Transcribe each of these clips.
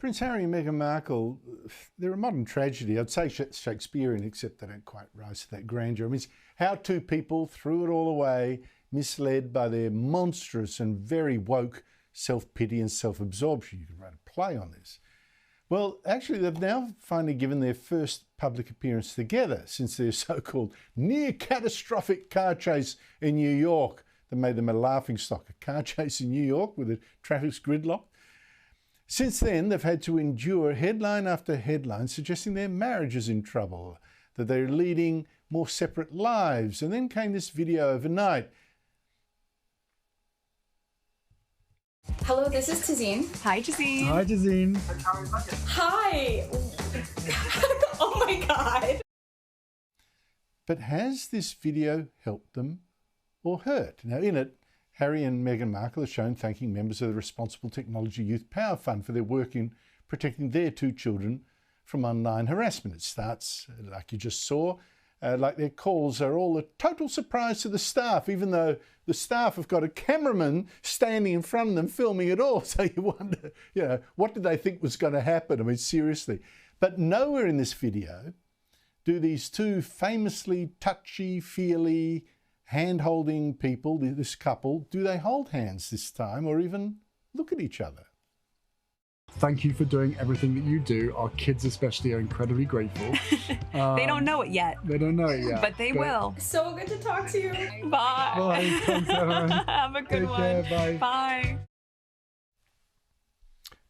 Prince Harry and Meghan Markle, they're a modern tragedy. I'd say Shakespearean, except they don't quite rise to that grandeur. I mean, it's how two people threw it all away, misled by their monstrous and very woke self-pity and self-absorption. You could write a play on this. Well, actually, they've now finally given their first public appearance together since their so-called near-catastrophic car chase in New York that made them a laughingstock. A car chase in New York with the traffic's gridlock. Since then, they've had to endure headline after headline suggesting their marriage is in trouble, that they're leading more separate lives. And then came this video overnight. Hello, this is Tazine. Hi, Tazine. Hi, Tazine. Hi. Oh my God. But has this video helped them or hurt? Now, in it, Harry and Meghan Markle are shown thanking members of the Responsible Technology Youth Power Fund for their work in protecting their two children from online harassment. It starts, like you just saw, like their calls are all a total surprise to the staff, even though the staff have got a cameraman standing in front of them filming it all. So you wonder, you know, what did they think was going to happen? I mean, seriously. But nowhere in this video do these two famously touchy-feely, hand-holding people, this couple, do they hold hands this time or even look at each other? Thank you for doing everything that you do. Our kids especially are incredibly grateful. They don't know it yet. They don't know it yet. But they will. So good to talk to you. Bye. Bye. Thanks, everyone. Have a good Take one. care. Bye. Bye.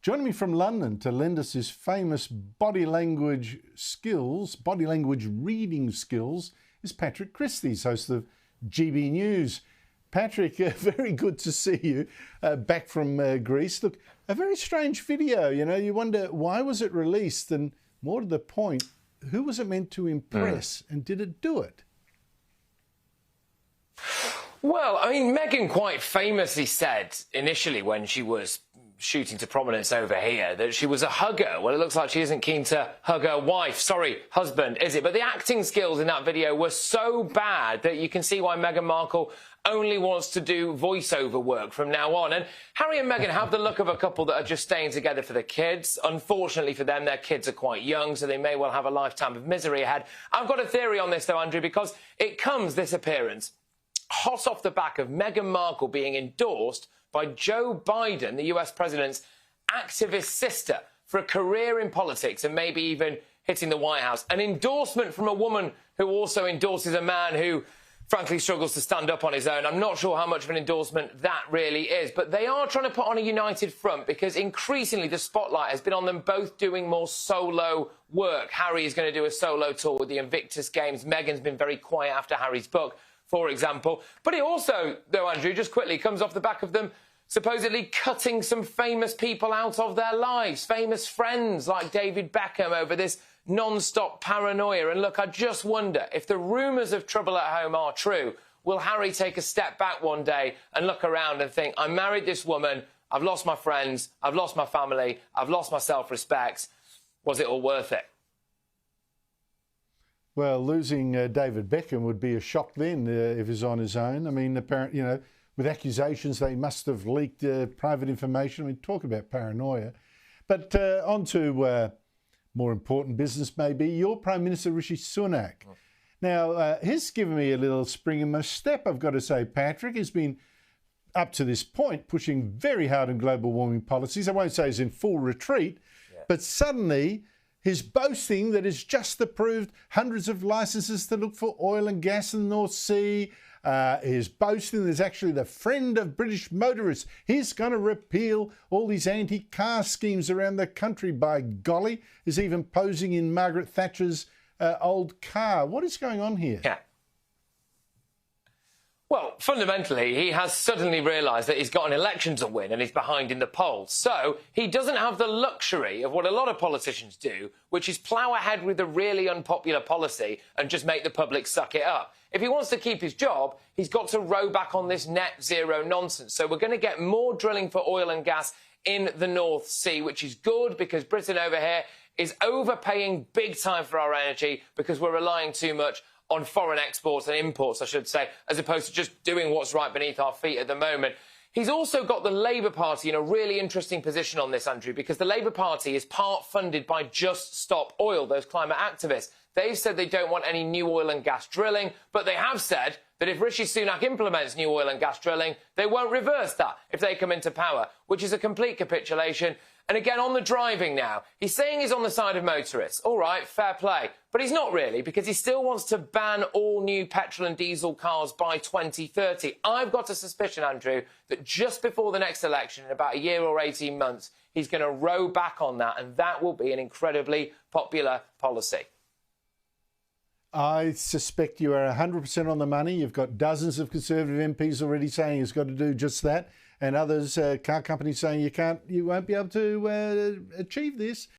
Joining me from London to lend us his famous body language skills, body language reading skills, is Patrick Christys, host of GB News. Patrick, very good to see you back from Greece. Look, a very strange video, you know, you wonder why was it released, and more to the point, who was it meant to impress and did it do it? Well, I mean, Meghan quite famously said initially when she was shooting to prominence over here that she was a hugger. Well, it looks like she isn't keen to hug her wife. Sorry, husband, is it? But the acting skills in that video were so bad that you can see why Meghan Markle only wants to do voiceover work from now on. And Harry and Meghan have the look of a couple that are just staying together for the kids. Unfortunately for them, their kids are quite young, so they may well have a lifetime of misery ahead. I've got a theory on this, though, Andrew, because it comes, this appearance, hot off the back of Meghan Markle being endorsed by Joe Biden, the US president's activist sister, for a career in politics and maybe even hitting the White House. An endorsement from a woman who also endorses a man who, frankly, struggles to stand up on his own. I'm not sure how much of an endorsement that really is, but they are trying to put on a united front because increasingly the spotlight has been on them both doing more solo work. Harry is going to do a solo tour with the Invictus Games. Meghan's been very quiet after Harry's book, for example. But it also, though, Andrew, just quickly comes off the back of them supposedly cutting some famous people out of their lives, famous friends like David Beckham over this non-stop paranoia. And look, I just wonder if the rumours of trouble at home are true, will Harry take a step back one day and look around and think, I married this woman, I've lost my friends, I've lost my family, I've lost my self-respect. Was it all worth it? Well, losing David Beckham would be a shock then if he's on his own. I mean, apparently, you know, with accusations they must have leaked private information. I mean, talk about paranoia. But on to more important business maybe, your Prime Minister Rishi Sunak. Now, he's given me a little spring in my step, I've got to say, Patrick. He's been, up to this point, pushing very hard on global warming policies. I won't say he's in full retreat, but suddenly he's boasting that he's just approved hundreds of licenses to look for oil and gas in the North Sea. He's boasting there's actually the friend of British motorists. He's going to repeal all these anti-car schemes around the country, by golly. He's even posing in Margaret Thatcher's old car. What is going on here? Yeah. Well, fundamentally, he has suddenly realised that he's got an election to win and he's behind in the polls. So he doesn't have the luxury of what a lot of politicians do, which is plough ahead with a really unpopular policy and just make the public suck it up. If he wants to keep his job, he's got to row back on this net zero nonsense. So we're going to get more drilling for oil and gas in the North Sea, which is good because Britain over here is overpaying big time for our energy because we're relying too much on foreign exports and imports, I should say, as opposed to just doing what's right beneath our feet at the moment. He's also got the Labour Party in a really interesting position on this, Andrew, because the Labour Party is part funded by Just Stop Oil, those climate activists. They've said they don't want any new oil and gas drilling, but they have said that if Rishi Sunak implements new oil and gas drilling, they won't reverse that if they come into power, which is a complete capitulation. And again, on the driving now, he's saying he's on the side of motorists. All right, fair play. But he's not really, because he still wants to ban all new petrol and diesel cars by 2030. I've got a suspicion, Andrew, that just before the next election, in about a year or 18 months, he's going to row back on that, and that will be an incredibly popular policy. I suspect you are 100% on the money. You've got dozens of Conservative MPs already saying he's got to do just that, and others, car companies saying you won't be able to achieve this.